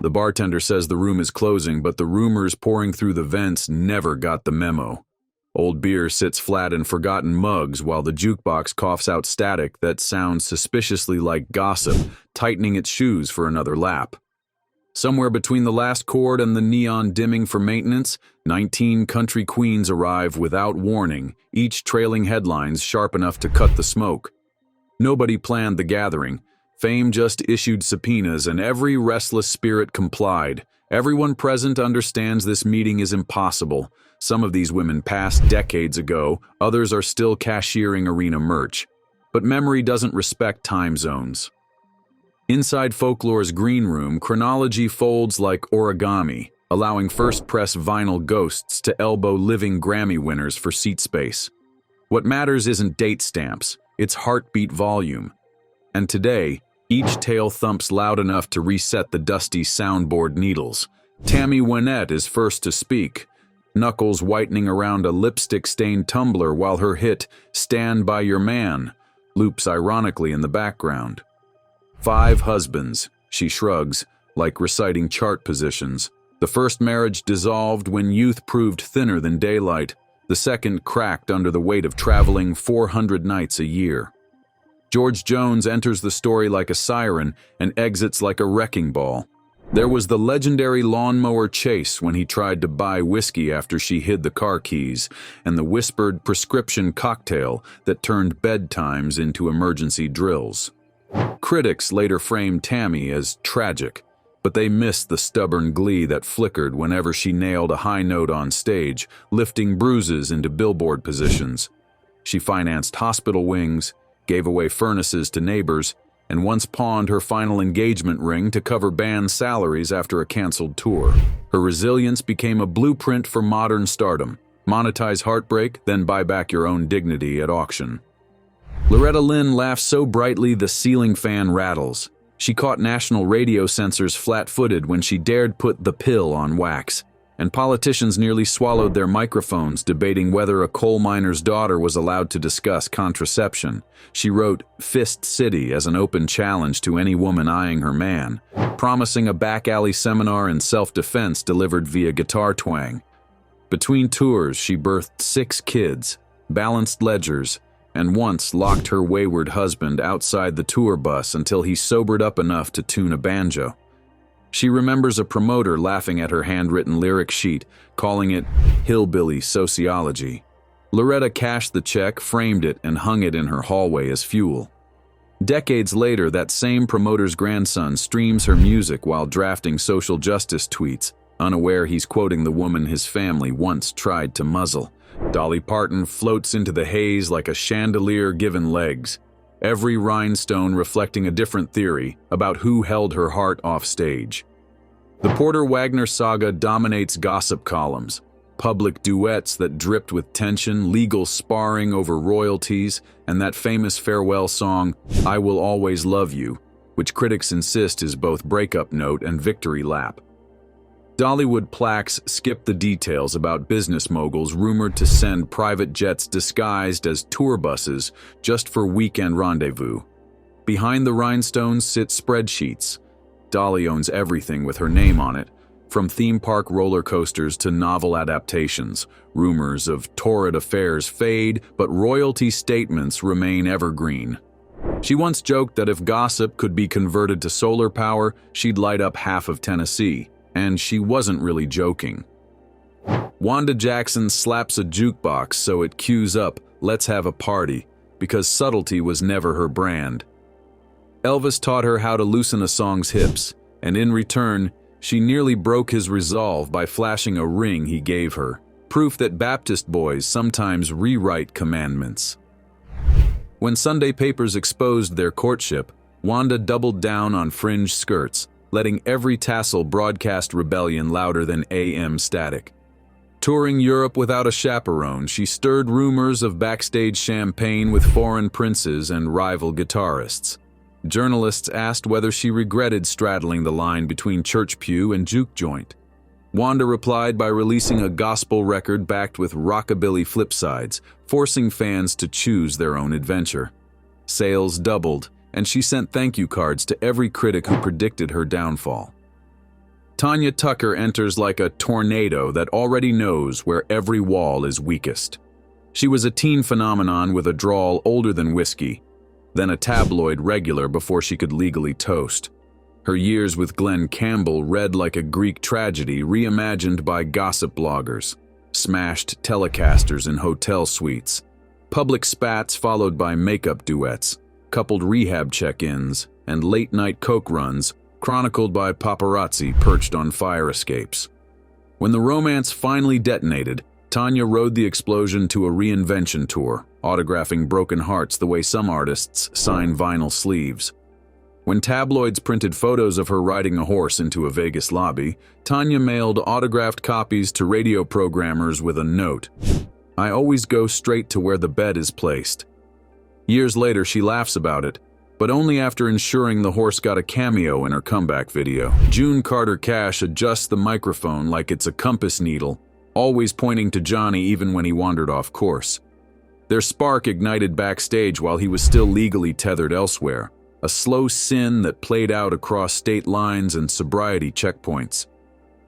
The bartender says the room is closing, but the rumors pouring through the vents never got the memo. Old beer sits flat in forgotten mugs while the jukebox coughs out static that sounds suspiciously like gossip, tightening its shoes for another lap. Somewhere between the last chord and the neon dimming for maintenance, 19 country queens arrive without warning, each trailing headlines sharp enough to cut the smoke. Nobody planned the gathering. Fame just issued subpoenas and every restless spirit complied. Everyone present understands this meeting is impossible. Some of these women passed decades ago, others are still cashiering arena merch. But memory doesn't respect time zones. Inside Folklore's green room, chronology folds like origami, allowing first-press vinyl ghosts to elbow living Grammy winners for seat space. What matters isn't date stamps, it's heartbeat volume. And today, each tale thumps loud enough to reset the dusty soundboard needles. Tammy Wynette is first to speak, knuckles whitening around a lipstick-stained tumbler while her hit, "Stand By Your Man," loops ironically in the background. 5 husbands, she shrugs, like reciting chart positions. The first marriage dissolved when youth proved thinner than daylight. The second cracked under the weight of traveling 400 nights a year. George Jones enters the story like a siren and exits like a wrecking ball. There was the legendary lawnmower chase when he tried to buy whiskey after she hid the car keys, and the whispered prescription cocktail that turned bedtimes into emergency drills. Critics later framed Tammy as tragic, but they missed the stubborn glee that flickered whenever she nailed a high note on stage, lifting bruises into billboard positions. She financed hospital wings, gave away furnaces to neighbors, and once pawned her final engagement ring to cover band salaries after a canceled tour. Her resilience became a blueprint for modern stardom. Monetize heartbreak, then buy back your own dignity at auction. Loretta Lynn laughs so brightly the ceiling fan rattles. She caught national radio censors flat-footed when she dared put the pill on wax. And politicians nearly swallowed their microphones debating whether a coal miner's daughter was allowed to discuss contraception. She wrote Fist City as an open challenge to any woman eyeing her man, promising a back-alley seminar in self-defense delivered via guitar twang. Between tours, she birthed 6 kids, balanced ledgers, and once locked her wayward husband outside the tour bus until he sobered up enough to tune a banjo. She remembers a promoter laughing at her handwritten lyric sheet, calling it hillbilly sociology. Loretta cashed the check, framed it, and hung it in her hallway as fuel. Decades later, that same promoter's grandson streams her music while drafting social justice tweets, unaware he's quoting the woman his family once tried to muzzle. Dolly Parton floats into the haze like a chandelier given legs, every rhinestone reflecting a different theory about who held her heart off stage. The Porter Wagner saga dominates gossip columns, public duets that dripped with tension, legal sparring over royalties, and that famous farewell song, "I Will Always Love You," which critics insist is both breakup note and victory lap. Dollywood plaques skip the details about business moguls rumored to send private jets disguised as tour buses just for weekend rendezvous. Behind the rhinestones sit spreadsheets. Dolly owns everything with her name on it, from theme park roller coasters to novel adaptations. Rumors of torrid affairs fade, but royalty statements remain evergreen. She once joked that if gossip could be converted to solar power, she'd light up half of Tennessee. And she wasn't really joking. Wanda Jackson slaps a jukebox so it cues up, "Let's have a party," because subtlety was never her brand. Elvis taught her how to loosen a song's hips, and in return, she nearly broke his resolve by flashing a ring he gave her, proof that Baptist boys sometimes rewrite commandments. When Sunday papers exposed their courtship, Wanda doubled down on fringe skirts, letting every tassel broadcast rebellion louder than AM static. Touring Europe without a chaperone, she stirred rumors of backstage champagne with foreign princes and rival guitarists. Journalists asked whether she regretted straddling the line between church pew and juke joint. Wanda replied by releasing a gospel record backed with rockabilly flipsides, forcing fans to choose their own adventure. Sales doubled, and she sent thank you cards to every critic who predicted her downfall. Tanya Tucker enters like a tornado that already knows where every wall is weakest. She was a teen phenomenon with a drawl older than whiskey, then a tabloid regular before she could legally toast. Her years with Glenn Campbell read like a Greek tragedy reimagined by gossip bloggers, smashed telecasters in hotel suites, public spats followed by makeup duets, coupled rehab check-ins, and late-night coke runs chronicled by paparazzi perched on fire escapes. When the romance finally detonated, Tanya rode the explosion to a reinvention tour, autographing broken hearts the way some artists sign vinyl sleeves. When tabloids printed photos of her riding a horse into a Vegas lobby, Tanya mailed autographed copies to radio programmers with a note, "I always go straight to where the bed is placed." Years later, she laughs about it, but only after ensuring the horse got a cameo in her comeback video. June Carter Cash adjusts the microphone like it's a compass needle, always pointing to Johnny even when he wandered off course. Their spark ignited backstage while he was still legally tethered elsewhere, a slow sin that played out across state lines and sobriety checkpoints.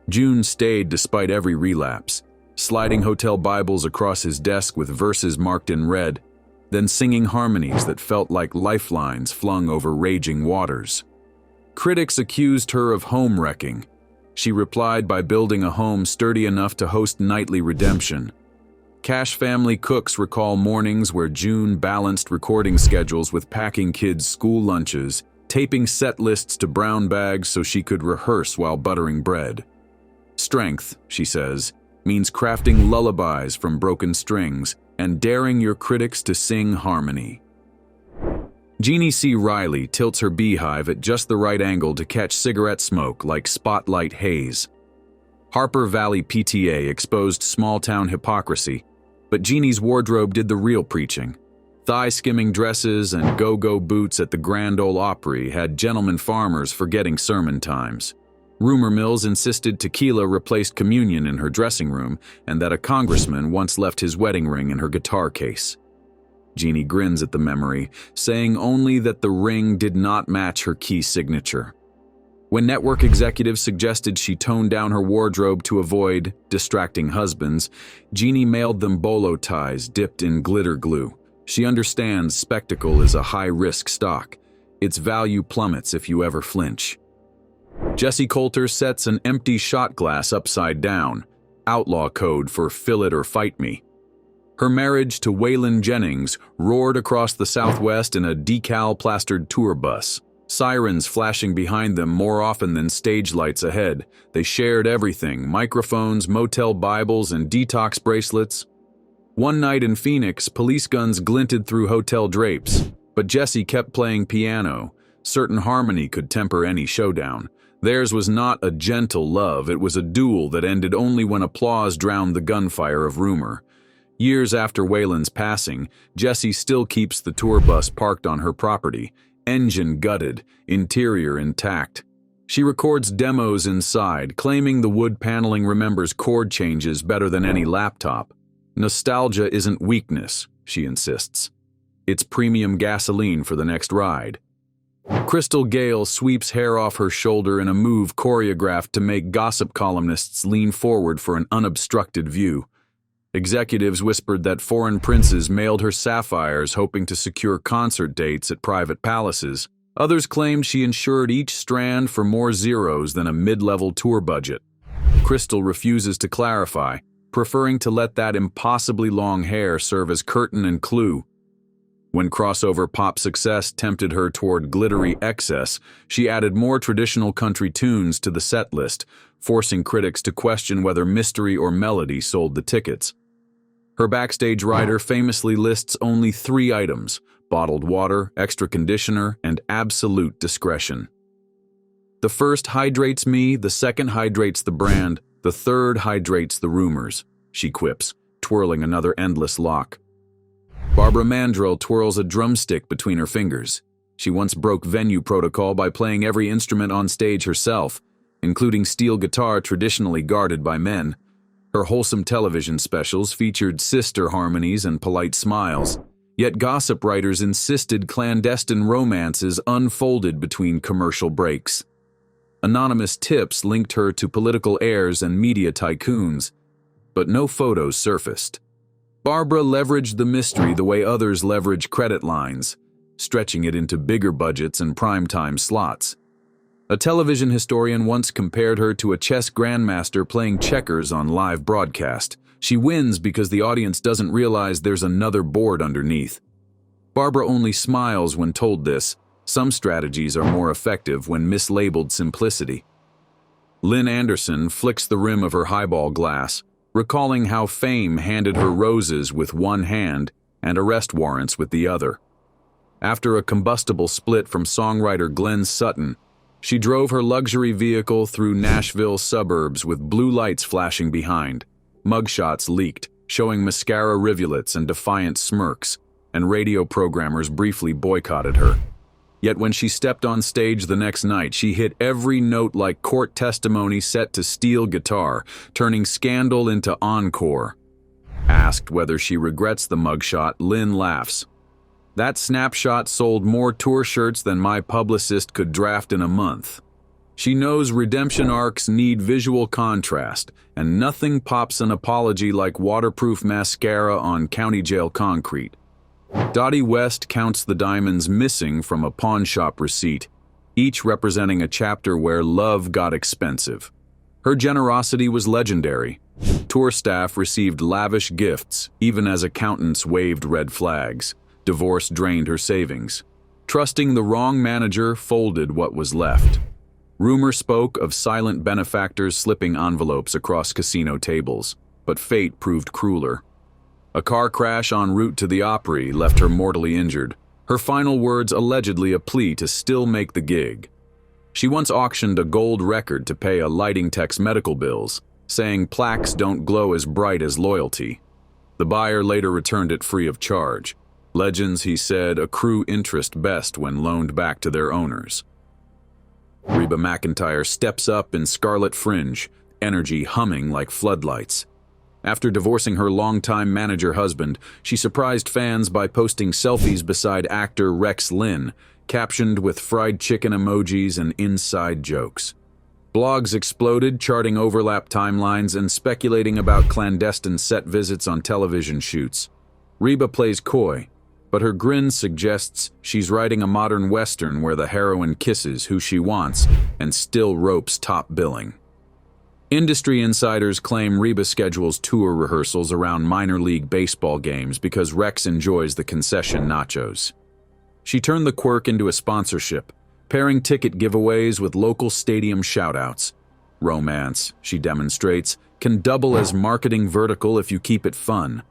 June stayed despite every relapse, sliding hotel Bibles across his desk with verses marked in red, then singing harmonies that felt like lifelines flung over raging waters. Critics accused her of home wrecking. She replied by building a home sturdy enough to host nightly redemption. Cash family cooks recall mornings where June balanced recording schedules with packing kids' school lunches, taping set lists to brown bags so she could rehearse while buttering bread. Strength, she says, means crafting lullabies from broken strings and daring your critics to sing harmony. Jeannie C. Riley tilts her beehive at just the right angle to catch cigarette smoke like spotlight haze. Harper Valley PTA exposed small-town hypocrisy, but Jeannie's wardrobe did the real preaching. Thigh-skimming dresses and go-go boots at the Grand Ole Opry had gentlemen farmers forgetting sermon times. Rumor mills insisted tequila replaced communion in her dressing room and that a congressman once left his wedding ring in her guitar case. Jeannie grins at the memory, saying only that the ring did not match her key signature. When network executives suggested she tone down her wardrobe to avoid distracting husbands, Jeannie mailed them bolo ties dipped in glitter glue. She understands spectacle is a high-risk stock. Its value plummets if you ever flinch. Jessie Coulter sets an empty shot glass upside down, outlaw code for fill it or fight me. Her marriage to Waylon Jennings roared across the Southwest in a decal-plastered tour bus. Sirens flashing behind them more often than stage lights ahead. They shared everything, microphones, motel Bibles, and detox bracelets. One night in Phoenix, police guns glinted through hotel drapes, but Jessie kept playing piano. Certain harmony could temper any showdown. Theirs was not a gentle love, it was a duel that ended only when applause drowned the gunfire of rumor. Years after Waylon's passing, Jessie still keeps the tour bus parked on her property, engine gutted, interior intact. She records demos inside, claiming the wood paneling remembers chord changes better than any laptop. Nostalgia isn't weakness, she insists. It's premium gasoline for the next ride. Crystal Gayle sweeps hair off her shoulder in a move choreographed to make gossip columnists lean forward for an unobstructed view. Executives whispered that foreign princes mailed her sapphires hoping to secure concert dates at private palaces. Others claimed she insured each strand for more zeros than a mid-level tour budget. Crystal refuses to clarify, preferring to let that impossibly long hair serve as curtain and clue. When crossover pop success tempted her toward glittery excess, she added more traditional country tunes to the set list, forcing critics to question whether mystery or melody sold the tickets. Her backstage rider famously lists only 3 items: bottled water, extra conditioner, and absolute discretion. The first hydrates me, the second hydrates the brand, the third hydrates the rumors, she quips, twirling another endless lock. Barbara Mandrell twirls a drumstick between her fingers. She once broke venue protocol by playing every instrument on stage herself, including steel guitar traditionally guarded by men. Her wholesome television specials featured sister harmonies and polite smiles, yet gossip writers insisted clandestine romances unfolded between commercial breaks. Anonymous tips linked her to political heirs and media tycoons, but no photos surfaced. Barbara leveraged the mystery the way others leverage credit lines, stretching it into bigger budgets and primetime slots. A television historian once compared her to a chess grandmaster playing checkers on live broadcast. She wins because the audience doesn't realize there's another board underneath. Barbara only smiles when told this. Some strategies are more effective when mislabeled simplicity. Lynn Anderson flicks the rim of her highball glass, recalling how fame handed her roses with one hand and arrest warrants with the other. After a combustible split from songwriter Glenn Sutton, she drove her luxury vehicle through Nashville suburbs with blue lights flashing behind. Mugshots leaked, showing mascara rivulets and defiant smirks, and radio programmers briefly boycotted her. Yet when she stepped on stage the next night, she hit every note like court testimony set to steel guitar, turning scandal into encore. Asked whether she regrets the mugshot, Lynn laughs. That snapshot sold more tour shirts than my publicist could draft in a month. She knows redemption arcs need visual contrast, and nothing pops an apology like waterproof mascara on county jail concrete. Dottie West counts the diamonds missing from a pawn shop receipt, each representing a chapter where love got expensive. Her generosity was legendary. Tour staff received lavish gifts, even as accountants waved red flags. Divorce drained her savings. Trusting the wrong manager folded what was left. Rumor spoke of silent benefactors slipping envelopes across casino tables, but fate proved crueler. A car crash en route to the Opry left her mortally injured, her final words allegedly a plea to still make the gig. She once auctioned a gold record to pay a lighting tech's medical bills, saying plaques don't glow as bright as loyalty. The buyer later returned it free of charge. Legends, he said, accrue interest best when loaned back to their owners. Reba McEntire steps up in scarlet fringe, energy humming like floodlights. After divorcing her longtime manager husband, she surprised fans by posting selfies beside actor Rex Lynn, captioned with fried chicken emojis and inside jokes. Blogs exploded, charting overlap timelines and speculating about clandestine set visits on television shoots. Reba plays coy, but her grin suggests she's writing a modern western where the heroine kisses who she wants and still ropes top billing. Industry insiders claim Reba schedules tour rehearsals around minor league baseball games because Rex enjoys the concession nachos. She turned the quirk into a sponsorship, pairing ticket giveaways with local stadium shoutouts. Romance, she demonstrates, can double as marketing vertical if you keep it fun.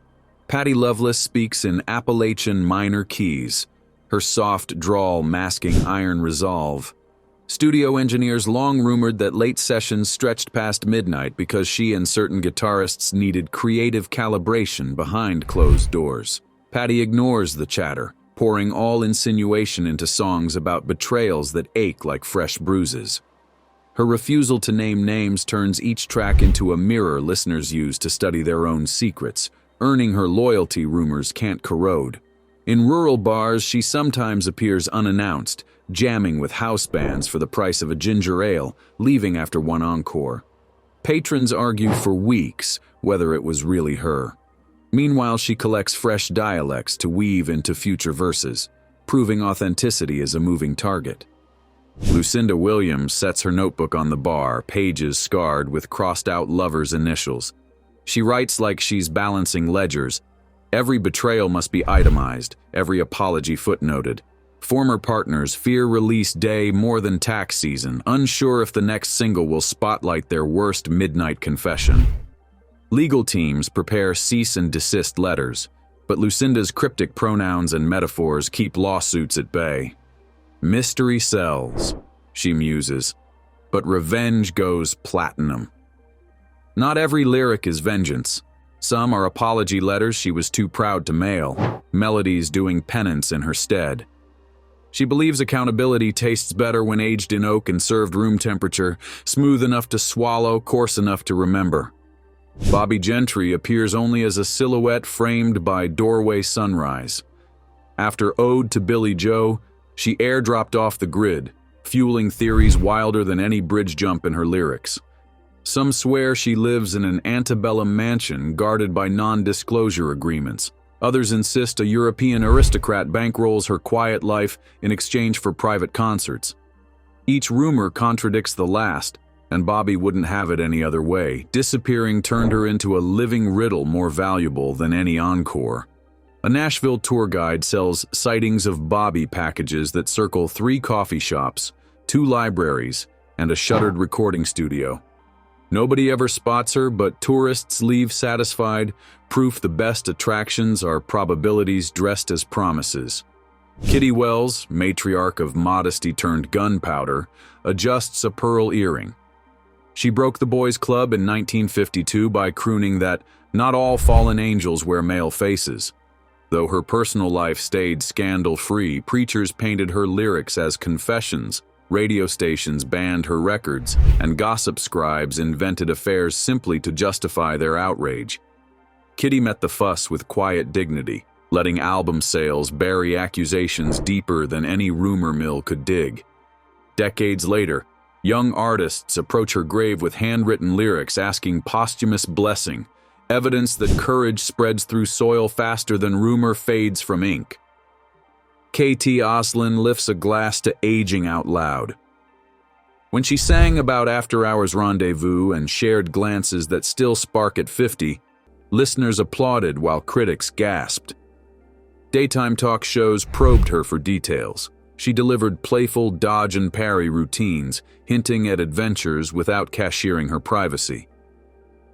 Patti Loveless speaks in Appalachian minor keys, her soft drawl masking iron resolve. Studio engineers long rumored that late sessions stretched past midnight because she and certain guitarists needed creative calibration behind closed doors. Patti ignores the chatter, pouring all insinuation into songs about betrayals that ache like fresh bruises. Her refusal to name names turns each track into a mirror listeners use to study their own secrets, earning her loyalty rumors can't corrode. In rural bars, she sometimes appears unannounced, jamming with house bands for the price of a ginger ale, leaving after one encore. Patrons argue for weeks whether it was really her. Meanwhile, she collects fresh dialects to weave into future verses, proving authenticity is a moving target. Lucinda Williams sets her notebook on the bar, pages scarred with crossed-out lovers' initials. She writes like she's balancing ledgers. Every betrayal must be itemized, every apology footnoted. Former partners fear release day more than tax season, unsure if the next single will spotlight their worst midnight confession. Legal teams prepare cease and desist letters, but Lucinda's cryptic pronouns and metaphors keep lawsuits at bay. Mystery sells, she muses, but revenge goes platinum. Not every lyric is vengeance. Some are apology letters she was too proud to mail, melodies doing penance in her stead. She believes accountability tastes better when aged in oak and served room temperature, smooth enough to swallow, coarse enough to remember. Bobbie Gentry appears only as a silhouette framed by doorway sunrise. After Ode to Billy Joe, she airdropped off the grid, fueling theories wilder than any bridge jump in her lyrics. Some swear she lives in an antebellum mansion guarded by non-disclosure agreements. Others insist a European aristocrat bankrolls her quiet life in exchange for private concerts. Each rumor contradicts the last, and Bobbie wouldn't have it any other way. Disappearing turned her into a living riddle more valuable than any encore. A Nashville tour guide sells sightings of Bobbie packages that circle 3 coffee shops, 2 libraries, and a shuttered recording studio. Nobody ever spots her, but tourists leave satisfied, proof the best attractions are probabilities dressed as promises. Kitty Wells, matriarch of modesty turned gunpowder, adjusts a pearl earring. She broke the boys' club in 1952 by crooning that not all fallen angels wear male faces. Though her personal life stayed scandal-free, preachers painted her lyrics as confessions, radio stations banned her records, and gossip scribes invented affairs simply to justify their outrage. Kitty met the fuss with quiet dignity, letting album sales bury accusations deeper than any rumor mill could dig. Decades later, young artists approach her grave with handwritten lyrics asking posthumous blessing, evidence that courage spreads through soil faster than rumor fades from ink. KT Oslin lifts a glass to aging out loud. When she sang about after-hours rendezvous and shared glances that still spark at 50, listeners applauded while critics gasped. Daytime talk shows probed her for details. She delivered playful dodge and parry routines, hinting at adventures without cashiering her privacy.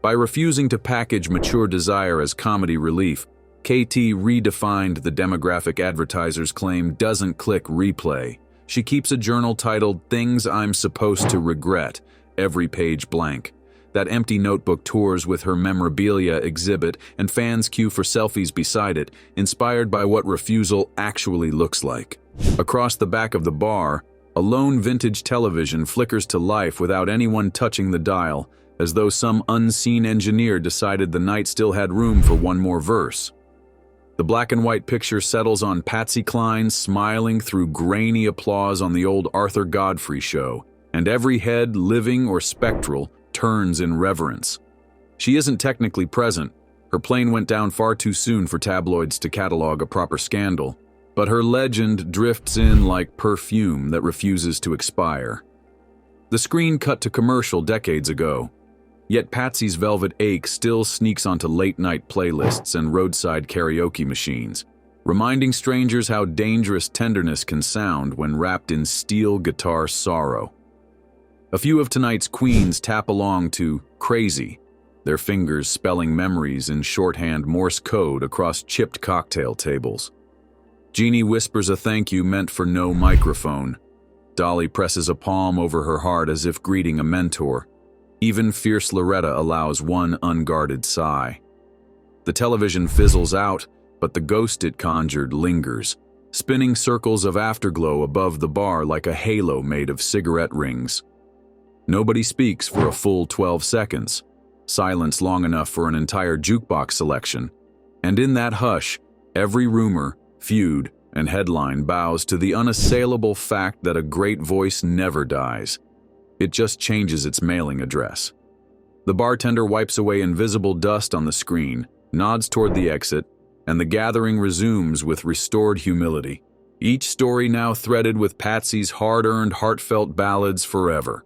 By refusing to package mature desire as comedy relief, KT redefined the demographic advertisers claim doesn't click replay. She keeps a journal titled Things I'm Supposed to Regret, every page blank. That empty notebook tours with her memorabilia exhibit, and fans queue for selfies beside it, inspired by what refusal actually looks like. Across the back of the bar, a lone vintage television flickers to life without anyone touching the dial, as though some unseen engineer decided the night still had room for one more verse. The black and white picture settles on Patsy Cline smiling through grainy applause on the old Arthur Godfrey show, and every head, living or spectral, turns in reverence. She isn't technically present. Her plane went down far too soon for tabloids to catalog a proper scandal, but her legend drifts in like perfume that refuses to expire. The screen cut to commercial decades ago, yet Patsy's velvet ache still sneaks onto late-night playlists and roadside karaoke machines, reminding strangers how dangerous tenderness can sound when wrapped in steel guitar sorrow. A few of tonight's queens tap along to Crazy, their fingers spelling memories in shorthand Morse code across chipped cocktail tables. Jeannie whispers a thank you meant for no microphone. Dolly presses a palm over her heart as if greeting a mentor. Even fierce Loretta allows one unguarded sigh. The television fizzles out, but the ghost it conjured lingers, spinning circles of afterglow above the bar like a halo made of cigarette rings. Nobody speaks for a full 12 seconds, silence long enough for an entire jukebox selection, and in that hush, every rumor, feud, and headline bows to the unassailable fact that a great voice never dies. It just changes its mailing address. The bartender wipes away invisible dust on the screen, nods toward the exit, and the gathering resumes with restored humility. Each story now threaded with Patsy's hard-earned, heartfelt ballads forever.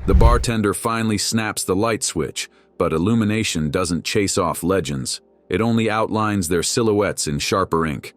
The bartender finally snaps the light switch, but illumination doesn't chase off legends. It only outlines their silhouettes in sharper ink.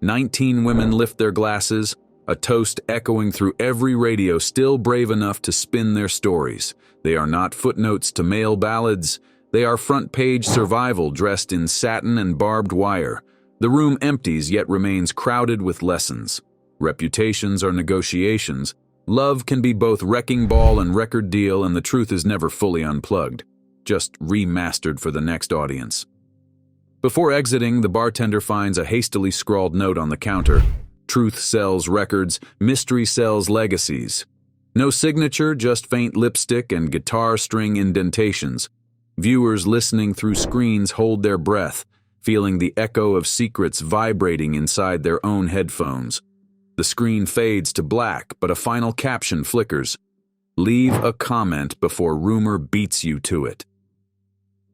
19 women lift their glasses, a toast echoing through every radio, still brave enough to spin their stories. They are not footnotes to male ballads. They are front-page survival dressed in satin and barbed wire. The room empties yet remains crowded with lessons. Reputations are negotiations. Love can be both wrecking ball and record deal, and the truth is never fully unplugged, just remastered for the next audience. Before exiting, the bartender finds a hastily scrawled note on the counter. Truth sells records, mystery sells legacies. No signature, just faint lipstick and guitar string indentations. Viewers listening through screens hold their breath, feeling the echo of secrets vibrating inside their own headphones. The screen fades to black, but a final caption flickers. Leave a comment before rumor beats you to it.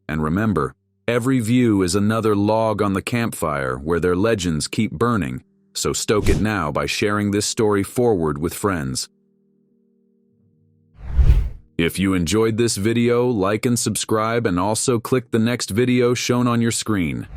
And remember, every view is another log on the campfire where their legends keep burning, so stoke it now by sharing this story forward with friends. If you enjoyed this video, like and subscribe, and also click the next video shown on your screen.